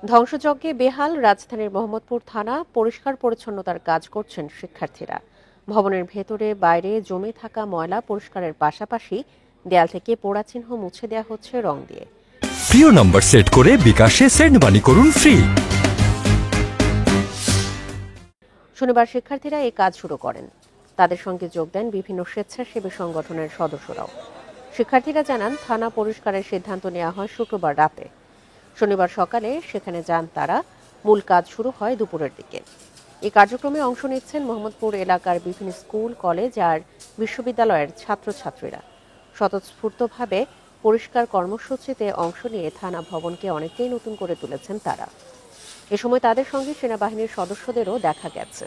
ধ্বংসযজ্ঞে বেহাল রাজধানীর মোহাম্মদপুর থানা। পরিষ্কার পরিচ্ছন্নতার কাজ করছেন শিক্ষার্থীরা। ভবনের ভেতরে বাইরে জমে থাকা ময়লা পরিষ্কারের পাশাপাশি দেয়াল থেকে পোড়া চিহ্ন মুছে দেওয়া হচ্ছে রং দিয়ে। প্রিয় নম্বর সেট করে বিকাশে সেন্ড মানি করুন ফ্রি। শনিবার শিক্ষার্থীরা এই কাজ শুরু করেন। তাদের সঙ্গে যোগ দেন বিভিন্ন স্বেচ্ছাসেবী সংগঠনের সদস্যরাও। শিক্ষার্থীরা জানান, থানা পরিষ্কারের সিদ্ধান্ত নেওয়া হয় শুক্রবার রাতে। শনিবার সকালে সেখানে যান তারা। মূল কাজ শুরু হয় দুপুরের দিকে। এই কার্যক্রমে অংশ নিচ্ছেন মোহাম্মদপুর এলাকার বিভিন্ন স্কুল, কলেজ আর বিশ্ববিদ্যালয়ের ছাত্রছাত্রীরা। স্বতঃস্ফূর্তভাবে পরিষ্কার কর্মসূচিতে অংশ নিয়ে থানা ভবনকে অনেকটাই নতুন করে তুলেছেন তারা। এ সময় তাদের সঙ্গে সেনাবাহিনীর সদস্যদেরও দেখা গেছে।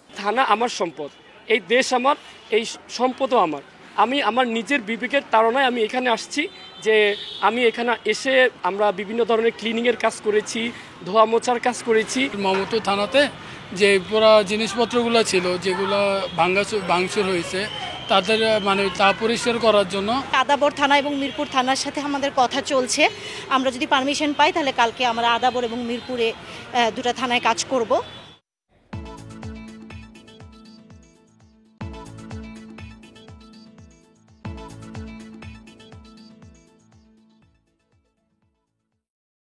থানা আমার সম্পদ, এই দেশ আমার, এই সম্পদও আমার। আমি আমার নিজের বিবেকের তাড়নায় আমি এখানে আসছি, যে আমি এখানে এসে আমরা বিভিন্ন ধরনের ক্লিনিংয়ের কাজ করেছি, ধোয়া মোছার কাজ করেছি। মোহাম্মদপুর থানাতে যে পুরো জিনিসপত্রগুলো ছিল, যেগুলো ভাঙচুর হয়েছে, তাদের তা পরিষ্কার করার জন্য আদাবর থানা এবং মিরপুর থানার সাথে আমাদের কথা চলছে। আমরা যদি পারমিশন পাই তাহলে কালকে আমরা আদাবর এবং মিরপুরে দুটো থানায় কাজ করব।